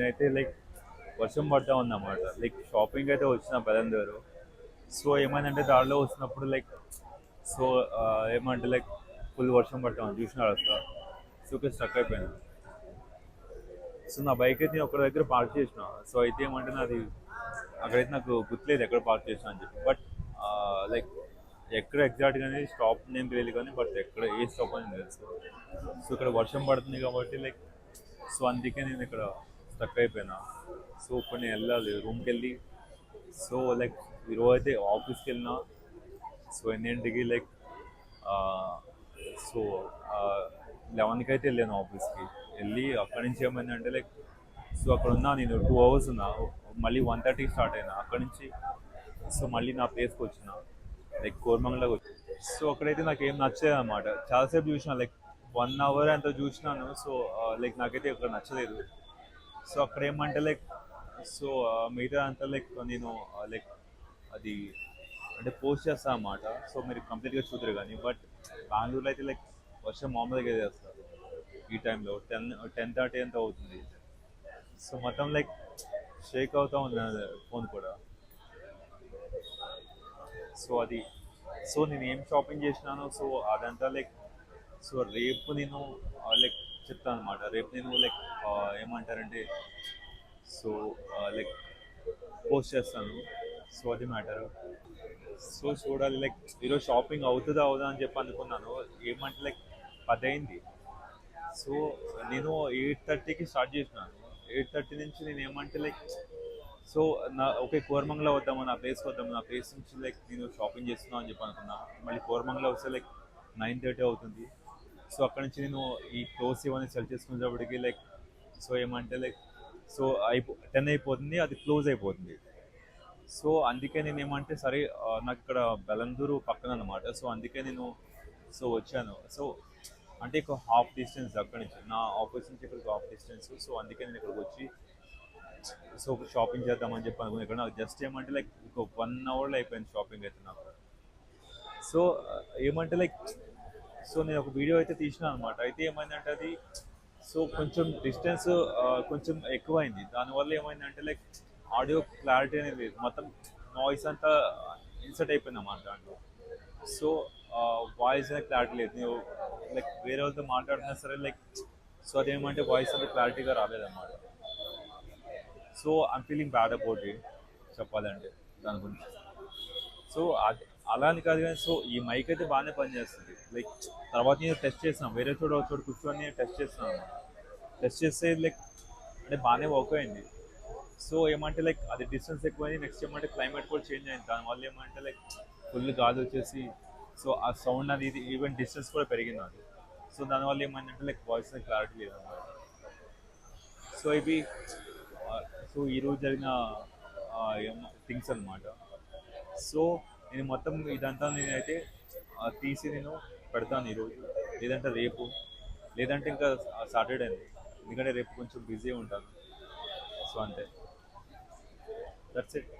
నేనైతే లైక్ వర్షం పడతా ఉందన్నమాట. లైక్ షాపింగ్ అయితే వచ్చిన బెలందూరు. సో ఏమైందంటే దారిలో వచ్చినప్పుడు లైక్ సో ఏమంటే లైక్ ఫుల్ వర్షం పడతా ఉంది చూసినాడు అసలు. సో ఇక్కడ స్టక్ అయిపోయాను. సో నా బైక్ అయితే నేను ఒక దగ్గర పార్క్ చేసిన. సో అయితే ఏమంటే నాది అక్కడైతే నాకు గుర్తులేదు ఎక్కడ పార్క్ చేసిన అని చెప్పి. బట్ లైక్ ఎక్కడ ఎగ్జాక్ట్గా అనేది స్టాప్ నేమ్ తెలియదు కానీ బట్ ఎక్కడ ఏ స్టాప్ అని తెలుసు. సో ఇక్కడ వర్షం పడుతుంది కాబట్టి లైక్ సో అందుకే నేను ఇక్కడ స్టక్ అయిపోయినా. సో ఇప్పుడు నేను వెళ్ళాలి రూమ్కి వెళ్ళి. సో లైక్ ఈరోజు అయితే ఆఫీస్కి వెళ్ళినా. సో ఎన్నింటికి లైక్ సో 11కి అయితే వెళ్ళాను ఆఫీస్కి. వెళ్ళి అక్కడి నుంచి ఏమైందంటే లైక్ సో అక్కడ ఉన్నా నేను 2 అవర్స్ ఉన్నా. మళ్ళీ 1:30కి స్టార్ట్ అయినా అక్కడి నుంచి. సో మళ్ళీ నా ప్లేస్కి వచ్చిన లైక్ కోరమంగళకి వచ్చి. సో అక్కడైతే నాకు ఏం నచ్చలేదు అనమాట. చాలాసేపు చూసిన లైక్ 1 అవర్ అంత చూసినాను. సో లైక్ నాకైతే ఇక్కడ నచ్చలేదు. సో అక్కడ ఏమంటే లైక్ సో మిగతా అంతా లైక్ నేను లైక్ అది అంటే పోస్ట్ చేస్తాను అన్నమాట. సో మీరు కంప్లీట్గా చూద్దరు కానీ బట్ బెంగళూరులో అయితే లైక్ వర్షం మామూలుగా చేస్తారు ఈ టైంలో 10:30 అంత అవుతుంది. సో మొత్తం లైక్ షేక్ అవుతూ ఉంది ఫోన్ కూడా. సో అది సో నేను ఏం షాపింగ్ చేసినాను సో అదంతా లైక్ సో రేపు నేను లైక్ చెప్తాను అనమాట. రేపు నేను లైక్ ఏమంటారంటే సో లైక్ పోస్ట్ చేస్తాను. సో అది మ్యాటర్. సో చూడాలి లైక్ ఈరోజు షాపింగ్ అవుతుందా అవుదా అని చెప్పి అనుకున్నాను. ఏమంటే లైక్ 10 అయింది. సో నేను 8:30కి స్టార్ట్ చేసినాను. 8:30 నుంచి నేను ఏమంటే లైక్ సో నా ఓకే కోరమంగళ వద్దాము నా ప్లేస్కి వద్దాము. నా ప్లేస్ నుంచి లైక్ నేను షాపింగ్ చేస్తున్నాను అని చెప్పి అనుకున్నా. మళ్ళీ కోరమంగళ వస్తే లైక్ 9:30 అవుతుంది. సో అక్కడ నుంచి నేను ఈ క్లోత్స్ ఇవన్నీ సెలెక్ట్ చేసుకునేటప్పటికి లైక్ సో ఏమంటే లైక్ సో 10 అయిపోతుంది. అది క్లోజ్ అయిపోతుంది. సో అందుకే నేను ఏమంటే సరే నాకు ఇక్కడ బెలందూరు పక్కన అనమాట. సో అందుకే నేను సో వచ్చాను. సో అంటే ఒక హాఫ్ డిస్టెన్స్ అక్కడి నుంచి నా ఆఫీస్ నుంచి ఇక్కడికి హాఫ్ డిస్టెన్స్. సో అందుకే నేను ఇక్కడికి వచ్చి సో షాపింగ్ చేద్దామని చెప్పి అనుకున్నాను. ఇక్కడ నాకు జస్ట్ ఏమంటే లైక్ ఒక 1 అవర్లో అయిపోయింది షాపింగ్ అయితే నాకు. సో ఏమంటే లైక్ సో నేను ఒక వీడియో అయితే తీసినా అనమాట. అయితే ఏమైందంటే అది సో కొంచెం డిస్టెన్స్ కొంచెం ఎక్కువైంది. దానివల్ల ఏమైందంటే లైక్ ఆడియో క్లారిటీ అనేది లేదు. మొత్తం నాయిస్ అంతా ఇన్సర్ట్ అయిపోయింది అన్నమాట దాంట్లో. సో వాయిస్ అనేది క్లారిటీ లేదు. నేను లైక్ వేరే వాళ్ళతో మాట్లాడినా సరే లైక్ సో అదేమంటే వాయిస్ అంతా క్లారిటీగా రాలేదన్నమాట. So I'm feeling bad about it చెప్పాలంటే దాని గురించి. సో అది అలా అని కాదు కానీ సో ఈ మైక్ అయితే బాగానే పనిచేస్తుంది. లైక్ తర్వాత నేను టెస్ట్ చేసాను వేరే చోట కూర్చొని టెస్ట్ చేస్తున్నాను. టెస్ట్ చేస్తే లైక్ అంటే బాగానే వర్క్ అయింది. సో ఏమంటే లైక్ అది డిస్టెన్స్ ఎక్కువైంది. నెక్స్ట్ ఏమంటే క్లైమేట్ కూడా చేంజ్ అయింది. దానివల్ల ఏమంటే లైక్ ఫుల్ గాలి వచ్చేసి సో ఆ సౌండ్ అది ఇది ఈవెన్ డిస్టెన్స్ కూడా పెరిగింది అది. సో దానివల్ల ఏమైందంటే లైక్ వాయిస్ క్లారిటీ లేదన్నమాట. సో ఇవి సో ఈరోజు జరిగిన థింగ్స్ అనమాట. సో నేను మొత్తం ఇదంతా నేనైతే తీసి నేను పెడతాను ఈరోజు, లేదంటే రేపు, లేదంటే ఇంకా సాటర్డే అండి. ఎందుకంటే రేపు కొంచెం బిజీ ఉంటాను. సో అంతే, దట్స్ ఇట్.